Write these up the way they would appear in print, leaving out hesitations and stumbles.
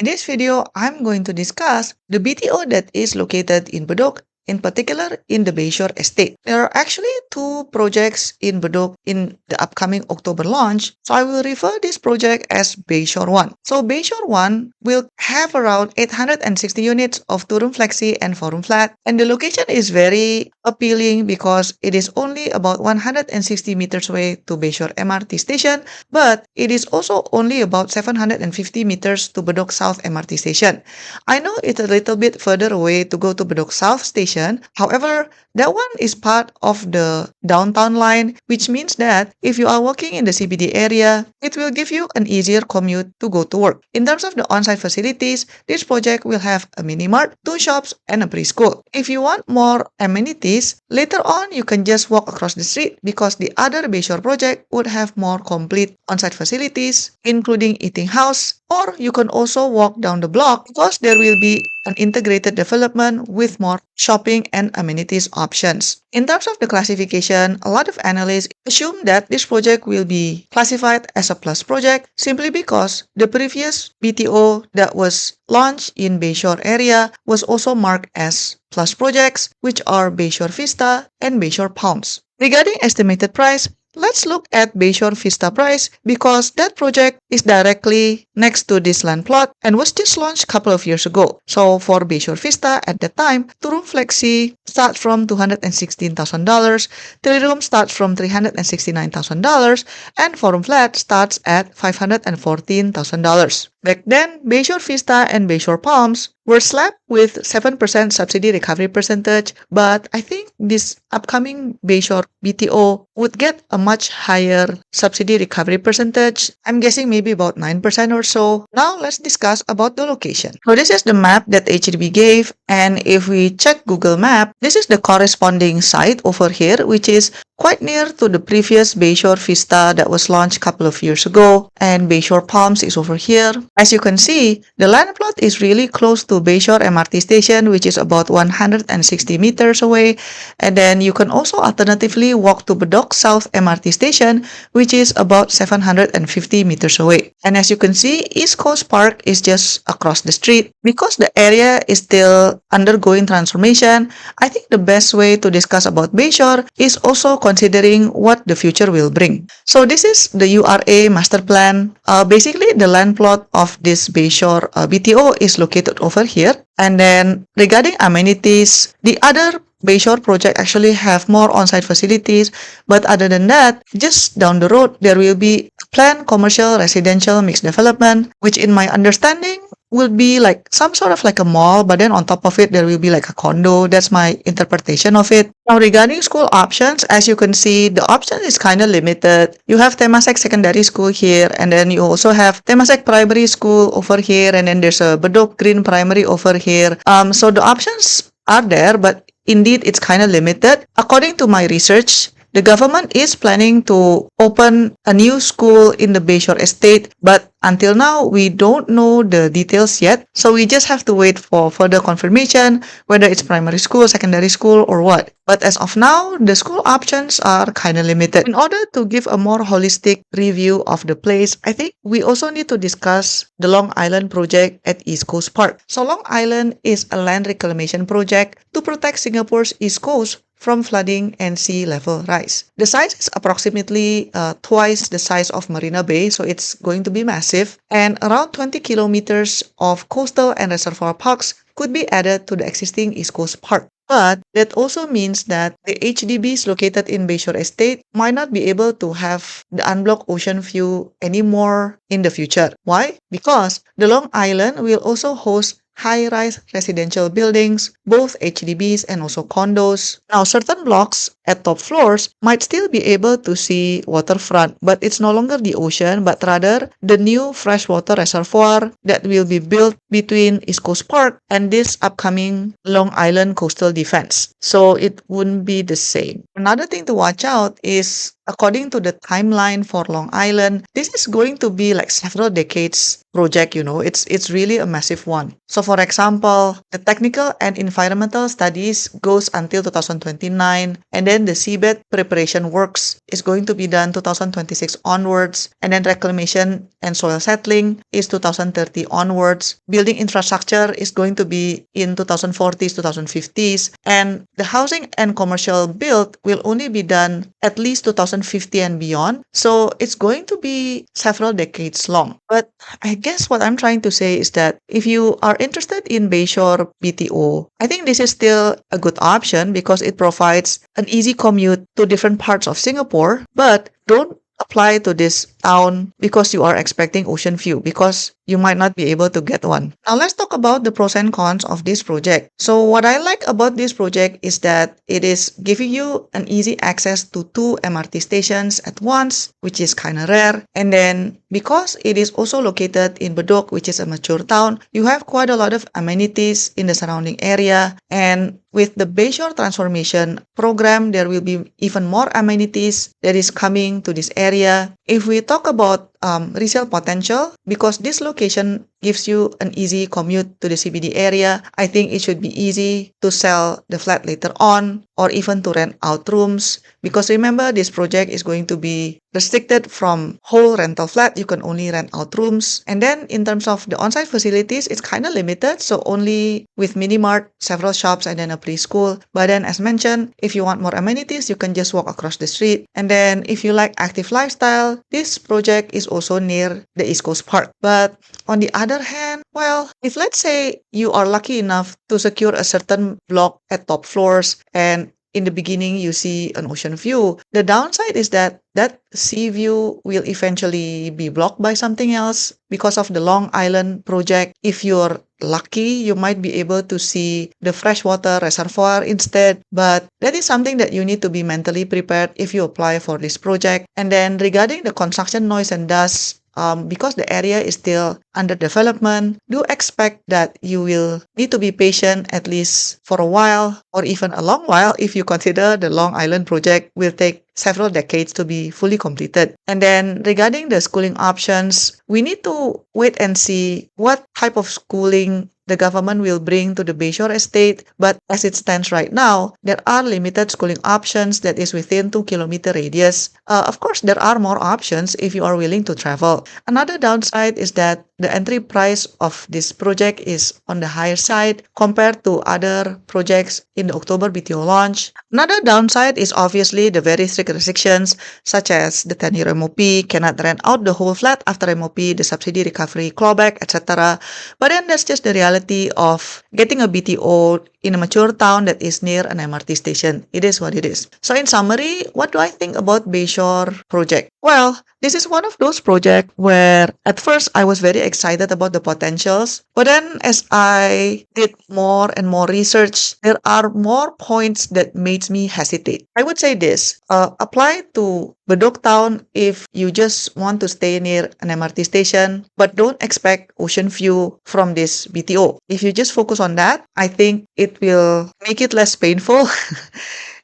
In this video, I'm going to discuss the BTO that is located in Bedok, in particular in the Bayshore estate. There are actually two projects in Bedok in the upcoming October launch, so I will refer this project as Bayshore 1. So Bayshore 1 will have around 860 units of two-room flexi and four-room flat, and the location is very appealing because it is only about 160 meters away to Bayshore MRT station, but it is also only about 750 meters to Bedok South MRT station. I know it's a little bit further away to go to Bedok South station. However, that one is part of the downtown line, which means that if you are working in the CBD area, it will give you an easier commute to go to work. In terms of the on-site facilities, this project will have a mini mart, two shops, and a preschool. If you want more amenities, later on you can just walk across the street because the other Bayshore project would have more complete on-site facilities, including eating house, or you can also walk down the block because there will be an integrated development with more shopping and amenities options. In terms of the classification, a lot of analysts assume that this project will be classified as a plus project simply because the previous BTO that was launched in Bayshore area was also marked as plus projects, which are Bayshore Vista and Bayshore Palms. Regarding estimated price, let's look at Bayshore Vista price because that project is directly next to this land plot and was just launched a couple of years ago. So for Bayshore Vista at that time, two-room flexi starts from $216,000, three-room starts from $369,000, and four-room flat starts at $514,000. Back then, Bayshore Vista and Bayshore Palms were slapped with 7% subsidy recovery percentage, but I think this upcoming Bayshore BTO would get a much higher subsidy recovery percentage. I'm guessing maybe about 9% or so. Now let's discuss about the location. So this is the map that HDB gave, and if we check Google Map, this is the corresponding site over here, which is quite near to the previous Bayshore Vista that was launched a couple of years ago, and Bayshore Palms is over here. As you can see, the land plot is really close to Bayshore MRT station, which is about 160 meters away, and then you can also alternatively walk to Bedok South MRT station, which is about 750 meters away. And as you can see, East Coast Park is just across the street. Because the area is still undergoing transformation, I think the best way to discuss about Bayshore is also considering what the future will bring. So this is the URA master plan. Basically, the land plot of this Bayshore BTO is located over here. And then regarding amenities, the other Bayshore project actually have more on-site facilities, but other than that, just down the road, there will be planned commercial residential mixed development, which in my understanding will be like some sort of like a mall, but then on top of it, there will be like a condo. That's my interpretation of it. Now, regarding school options, as you can see, the option is kind of limited. You have Temasek Secondary School here, and then you also have Temasek Primary School over here, and then there's a Bedok Green Primary over here. So the options are there, but indeed, it's kind of limited. According to my research, the government is planning to open a new school in the Bayshore estate, but until now, we don't know the details yet. So we just have to wait for further confirmation, whether it's primary school, secondary school, or what. But as of now, the school options are kind of limited. In order to give a more holistic review of the place, I think we also need to discuss the Long Island project at East Coast Park. So Long Island is a land reclamation project to protect Singapore's East Coast from flooding and sea level rise. The size is approximately twice the size of Marina Bay, so it's going to be massive, and around 20 kilometers of coastal and reservoir parks could be added to the existing East Coast Park. But that also means that the HDBs located in Bayshore Estate might not be able to have the unblocked ocean view anymore in the future. Why? Because the Long Island will also host high-rise residential buildings, both HDBs and also condos. Now, certain blocks at top floors might still be able to see waterfront, but it's no longer the ocean, but rather the new freshwater reservoir that will be built between East Coast Park and this upcoming Long Island Coastal Defense. So it wouldn't be the same. Another thing to watch out is according to the timeline for Long Island, this is going to be like several decades project, it's really a massive one. So for example, the technical and environmental studies goes until 2029, and then the seabed preparation works is going to be done 2026 onwards, and then reclamation and soil settling is 2030 onwards. Building infrastructure is going to be in 2040s, 2050s, and the housing and commercial build will only be done at least 2050 and beyond. So it's going to be several decades long. But I guess what I'm trying to say is that if you are interested in Bayshore BTO, I think this is still a good option because it provides an easy commute to different parts of Singapore, but don't apply to this town because you are expecting ocean view, because you might not be able to get one. Now let's talk about the pros and cons of this project. So what I like about this project is that it is giving you an easy access to 2 MRT stations at once, which is kind of rare. And then because it is also located in Bedok, which is a mature town, you have quite a lot of amenities in the surrounding area. And with the Bayshore transformation program, there will be even more amenities that is coming to this area. If we talk about resale potential, because this location gives you an easy commute to the CBD area, I think it should be easy to sell the flat later on or even to rent out rooms. Because remember, this project is going to be restricted from whole rental flat. You can only rent out rooms. And then in terms of the on-site facilities, it's kind of limited. So only with mini-mart, several shops, and then a preschool. But then as mentioned, if you want more amenities, you can just walk across the street. And then if you like active lifestyle, this project is also near the East Coast Park. But on the other hand, well, if let's say you are lucky enough to secure a certain block at top floors and in the beginning you see an ocean view, the downside is that that sea view will eventually be blocked by something else because of the Long Island project. If you're lucky, you might be able to see the freshwater reservoir instead, but that is something that you need to be mentally prepared if you apply for this project. And then regarding the construction noise and dust, because the area is still under development, do expect that you will need to be patient at least for a while or even a long while if you consider the Long Island project will take several decades to be fully completed. And then regarding the schooling options, we need to wait and see what type of schooling the government will bring to the Bayshore estate. But as it stands right now, there are limited schooling options that is within 2-kilometer radius. Of course, there are more options if you are willing to travel. Another downside is that the entry price of this project is on the higher side compared to other projects in the October BTO launch. Another downside is obviously the very strict restrictions such as the 10-year MOP, cannot rent out the whole flat after MOP, the subsidy recovery clawback, etc. But then that's just the reality of getting a BTO in a mature town that is near an MRT station. It is what it is. So in summary, what do I think about Bayshore project? Well, this is one of those projects where at first I was very excited about the potentials, but then as I did more and more research, there are more points that made me hesitate. I would say this, apply to Bedok town if you just want to stay near an MRT station, but don't expect ocean view from this BTO. If you just focus on that, I think it will make it less painful.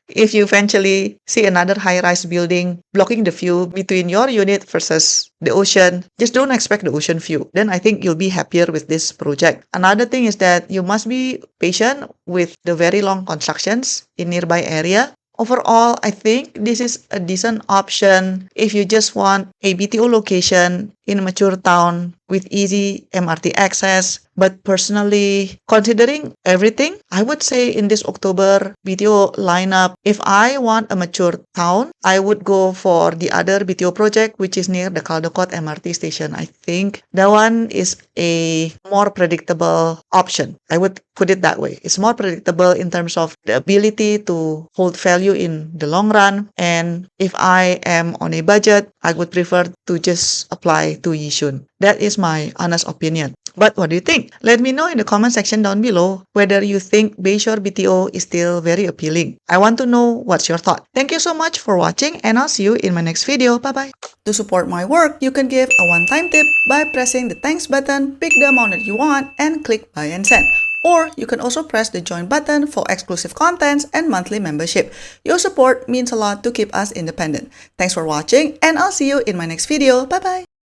If you eventually see another high-rise building blocking the view between your unit versus the ocean, just don't expect the ocean view. Then I think you'll be happier with this project. Another thing is that you must be patient with the very long constructions in nearby area. Overall, I think this is a decent option if you just want a BTO location in a mature town with easy MRT access. But personally, considering everything, I would say in this October BTO lineup, if I want a mature town, I would go for the other BTO project, which is near the Caldecott MRT station. I think that one is a more predictable option. I would put it that way. It's more predictable in terms of the ability to hold value in the long run. And if I am on a budget, I would prefer to just apply to Yishun. That is my honest opinion. But what do you think? Let me know in the comment section down below whether you think Bayshore BTO is still very appealing. I want to know what's your thought. Thank you so much for watching, and I'll see you in my next video. Bye bye. To support my work, you can give a one-time tip by pressing the thanks button, pick the amount that you want, and click buy and send. Or you can also press the join button for exclusive contents and monthly membership. Your support means a lot to keep us independent. Thanks for watching, and I'll see you in my next video. Bye bye.